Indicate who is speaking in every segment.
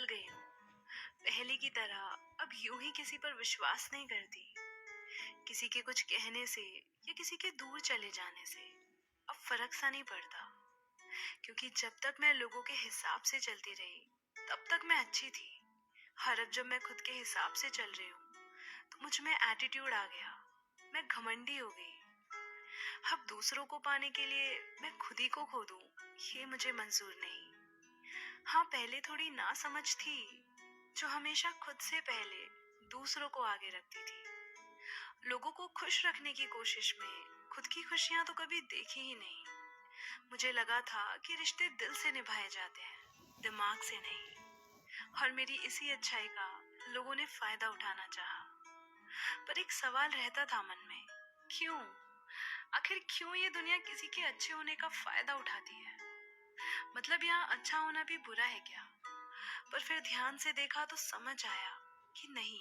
Speaker 1: गई हूँ। पहले की तरह अब यूं ही किसी पर विश्वास नहीं करती। किसी के कुछ कहने से या किसी के दूर चले जाने से अब फर्क सा नहीं पड़ता, क्योंकि जब तक मैं लोगों के हिसाब से चलती रही तब तक मैं अच्छी थी। हर अब जब मैं खुद के हिसाब से चल रही हूँ तो मुझ में एटीट्यूड आ गया। मैं घमंडी हो गई। अब दूसरों को पाने के लिए मैं खुद ही को खो दूं, ये मुझे मंजूर नहीं। हाँ, पहले थोड़ी ना समझ थी, जो हमेशा खुद से पहले दूसरों को आगे रखती थी। लोगों को खुश रखने की कोशिश में खुद की खुशियां तो कभी देखी ही नहीं। मुझे लगा था कि रिश्ते दिल से निभाए जाते हैं, दिमाग से नहीं। और मेरी इसी अच्छाई का लोगों ने फायदा उठाना चाहा। पर एक सवाल रहता था मन में, क्यों? आखिर क्यों ये दुनिया किसी के अच्छे होने का फायदा उठाती है? मतलब यहाँ अच्छा होना भी बुरा है क्या? पर फिर ध्यान से देखा तो समझ आया कि नहीं,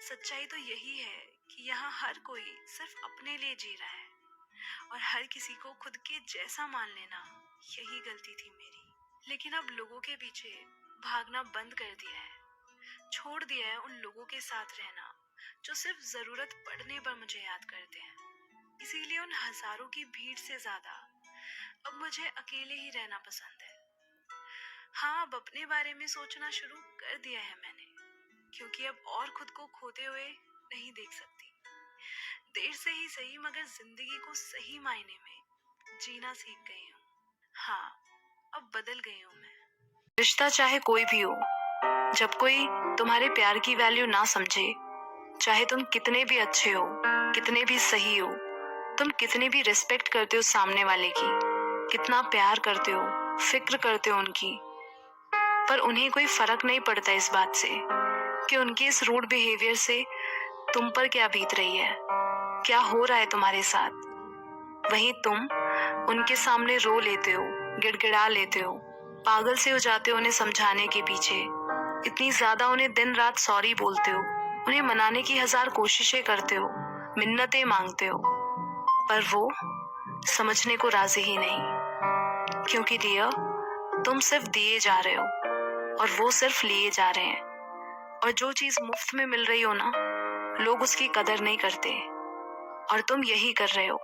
Speaker 1: सच्चाई तो यही है कि यहाँ हर कोई सिर्फ अपने लिए जी रहा है, और हर किसी को खुद के जैसा मान लेना, यही गलती थी मेरी। लेकिन अब लोगों के पीछे भागना बंद कर दिया है। छोड़ दिया है उन लोगों के साथ रहना जो सिर्फ जरूरत पड़ने पर मुझे याद करते हैं। इसीलिए उन हजारों की भीड़ से ज्यादा अब मुझे अकेले ही रहना पसंद है। हाँ, अब अपने बारे में सोचना शुरू कर दिया है मैंने, क्योंकि अब और खुद को खोते हुए नहीं देख सकती। देर से ही सही, मगर जिंदगी को सही मायने में जीना सीख गई हूँ। हाँ, अब बदल गई हूँ मैं। रिश्ता चाहे कोई भी हो, जब कोई तुम्हारे प्यार की वैल्यू ना समझे, चाहे तुम कितने भी अच्छे हो, कितने भी सही हो, तुम कितनी भी रिस्पेक्ट करते हो सामने वाले की, कितना प्यार करते हो, फिक्र करते हो उनकी, पर उन्हें कोई फर्क नहीं पड़ता इस बात से कि उनके इस रूड बिहेवियर से तुम पर क्या बीत रही है, क्या हो रहा है तुम्हारे साथ। वहीं तुम उनके सामने रो लेते हो, गिड़गिड़ा लेते हो, पागल से हो जाते हो उन्हें समझाने के पीछे। इतनी ज्यादा उन्हें दिन रात सॉरी बोलते हो, उन्हें मनाने की हजार कोशिशें करते हो, मिन्नतें मांगते हो, पर वो समझने को राजी ही नहीं। क्योंकि डियर, तुम सिर्फ दिए जा रहे हो और वो सिर्फ लिए जा रहे हैं। और जो चीज मुफ्त में मिल रही हो ना, लोग उसकी कदर नहीं करते, और तुम यही कर रहे हो।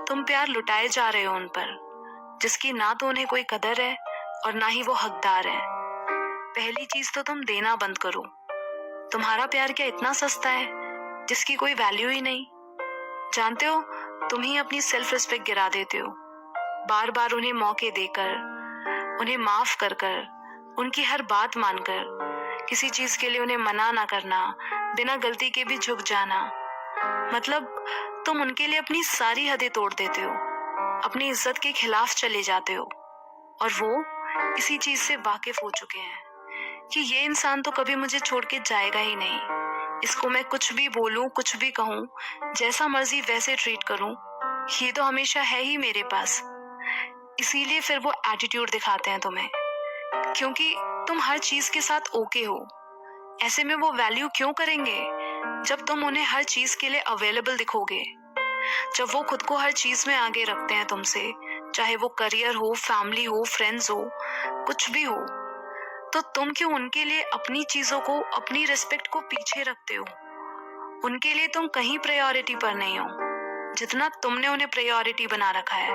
Speaker 1: तुम प्यार लुटाए जा रहे हो उन पर, जिसकी ना तो उन्हें कोई कदर है और ना ही वो हकदार है। पहली चीज तो तुम देना बंद करो। तुम्हारा प्यार क्या इतना सस्ता है जिसकी कोई वैल्यू ही नहीं? जानते हो, तुम ही अपनी सेल्फ रिस्पेक्ट गिरा देते हो। बार बार उन्हें मौके देकर, उन्हें माफ कर कर, उनकी हर बात मानकर, किसी चीज के लिए उन्हें मना ना करना, बिना गलती के भी झुक जाना। मतलब तुम उनके लिए अपनी सारी हदें तोड़ देते हो, अपनी इज्जत के खिलाफ चले जाते हो, और वो इसी चीज से वाकिफ हो चुके हैं कि ये इंसान तो कभी मुझे छोड़ के जाएगा ही नहीं। इसको मैं कुछ भी बोलूं, कुछ भी कहूं, जैसा मर्जी वैसे ट्रीट करूं, ये तो हमेशा है ही मेरे पास। इसीलिए फिर वो एटीट्यूड दिखाते हैं तुम्हें, क्योंकि तुम हर चीज के साथ ओके हो। ऐसे में वो वैल्यू क्यों करेंगे जब तुम उन्हें हर चीज के लिए अवेलेबल दिखोगे? जब वो खुद को हर चीज में आगे रखते हैं तुमसे, चाहे वो करियर हो, फैमिली हो, फ्रेंड्स हो, कुछ भी हो, तो तुम क्यों उनके लिए अपनी चीजों को, अपनी रिस्पेक्ट को पीछे रखते हो? उनके लिए तुम कहीं प्रायोरिटी पर नहीं हो जितना तुमने उन्हें प्रायोरिटी बना रखा है।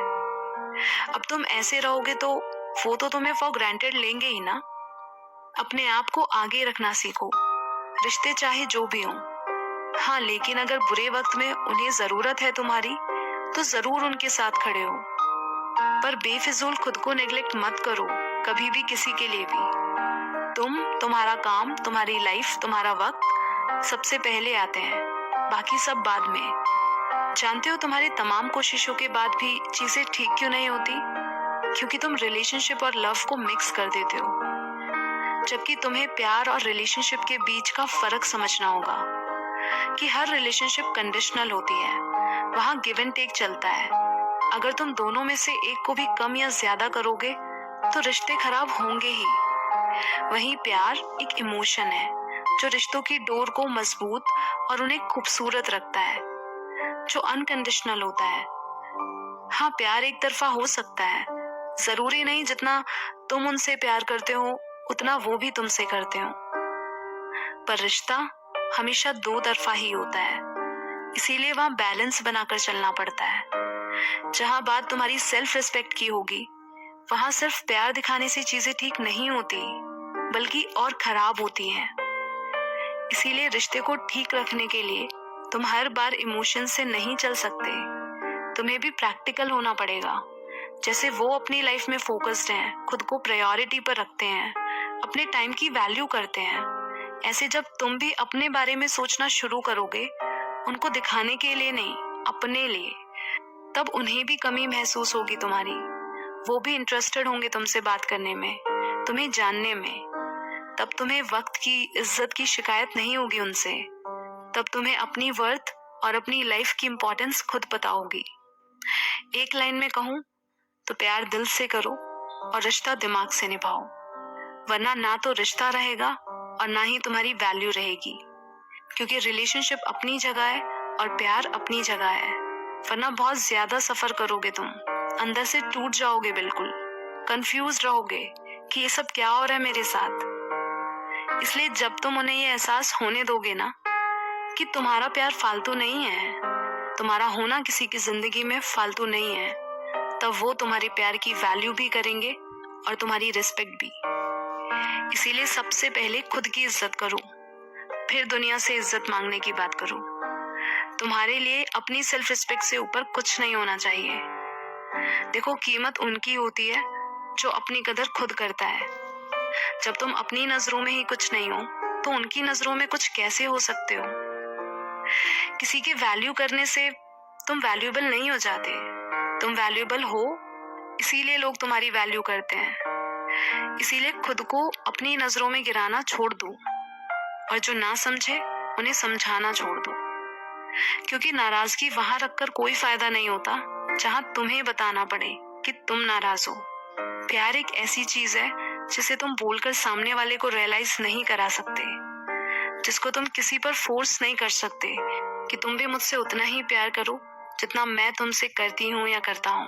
Speaker 1: अब तुम ऐसे रहोगे तो वो तो तुम्हें फॉर ग्रांटेड लेंगे ही ना। अपने आप को आगे रखना सीखो, रिश्ते चाहे जो भी हों। हाँ, लेकिन अगर बुरे वक्त में उन्हें जरूरत है तुम्हारी, तो जरूर उनके साथ खड़े हो, पर बेफिजूल खुद को नेग्लेक्ट मत करो कभी भी, किसी के लिए भी। तुम्हारा काम, तुम्हारी लाइफ, तुम्हारा वक्त सबसे पहले आते हैं, बाकी सब बाद में। जानते हो, तुम्हारी तमाम कोशिशों के बाद भी चीजें ठीक क्यों नहीं होती? क्योंकि तुम रिलेशनशिप और लव को मिक्स कर देते हो, जबकि तुम्हें प्यार और रिलेशनशिप के बीच का फर्क समझना होगा कि हर रिलेशनशिप कंडीशनल होती है, वहां गिव एंड टेक चलता है। अगर तुम दोनों में से एक को भी कम या ज्यादा करोगे तो रिश्ते खराब होंगे ही। वहीं प्यार एक इमोशन है जो रिश्तों की डोर को मजबूत और उन्हें खूबसूरत रखता है, जो अनकंडीशनल होता है। हाँ, प्यार एक तरफा हो सकता है, जरूरी नहीं जितना तुम उनसे प्यार करते हो उतना वो भी तुमसे करते हो। पर रिश्ता हमेशा दो तरफा ही होता है, इसीलिए वहां बैलेंस बनाकर चलना पड़ता है। जहां बात तुम्हारी सेल्फ रिस्पेक्ट की होगी, वहां सिर्फ प्यार दिखाने से चीजें ठीक नहीं होती, बल्कि और खराब होती हैं। इसीलिए रिश्ते को ठीक रखने के लिए तुम हर बार इमोशन से नहीं चल सकते। तुम्हें भी प्रैक्टिकल होना पड़ेगा। जैसे वो अपनी लाइफ में फोकस्ड हैं, खुद को प्रायोरिटी पर रखते हैं, अपने टाइम की वैल्यू करते हैं, ऐसे जब तुम भी अपने बारे में सोचना शुरू करोगे, उनको दिखाने के लिए नहीं, अपने लिए, तब उन्हें भी कमी महसूस होगी तुम्हारी। वो भी इंटरेस्टेड होंगे तुमसे बात करने में, तुम्हें जानने में। तब तुम्हें वक्त की, इज्जत की शिकायत नहीं होगी उनसे। तब तुम्हें अपनी वर्थ और अपनी लाइफ की इम्पोर्टेंस खुद पता होगी। एक लाइन में कहूं तो प्यार दिल से करो और रिश्ता दिमाग से निभाओ, वरना ना तो रिश्ता रहेगा और ना ही तुम्हारी वैल्यू रहेगी। क्योंकि रिलेशनशिप अपनी जगह है और प्यार अपनी जगह है, वरना बहुत ज्यादा सफर करोगे तुम, अंदर से टूट जाओगे, बिल्कुल कंफ्यूज रहोगे कि ये सब क्या हो रहा है मेरे साथ। इसलिए जब तुम उन्हें ये एहसास होने दोगे ना कि तुम्हारा प्यार फालतू नहीं है, तुम्हारा होना किसी की जिंदगी में फालतू नहीं है, तब वो तुम्हारे प्यार की वैल्यू भी करेंगे और तुम्हारी रिस्पेक्ट भी। इसीलिए सबसे पहले खुद की इज्जत करो, फिर दुनिया से इज्जत मांगने की बात करो। तुम्हारे लिए अपनी सेल्फ रिस्पेक्ट से ऊपर कुछ नहीं होना चाहिए। देखो, कीमत उनकी होती है जो अपनी कदर खुद करता है। जब तुम अपनी नजरों में ही कुछ नहीं हो, तो उनकी नजरों में कुछ कैसे हो सकते हो? किसी की वैल्यू करने से तुम वैल्यूएबल नहीं हो जाते। तुम वैल्यूएबल हो, इसीलिए लोग तुम्हारी वैल्यू करते हैं। इसीलिए खुद को अपनी नजरों में गिराना छोड़ दो, और जो ना समझे उन्हें समझाना छोड़ दो। क्योंकि नाराजगी वहां रखकर कोई फायदा नहीं होता जहां तुम्हें बताना पड़े कि तुम नाराज हो। प्यार एक ऐसी चीज है जिसे तुम बोलकर सामने वाले को रियलाइज नहीं करा सकते, जिसको तुम किसी पर फोर्स नहीं कर सकते कि तुम भी मुझसे उतना ही प्यार करो जितना मैं तुमसे करती हूँ या करता हूँ।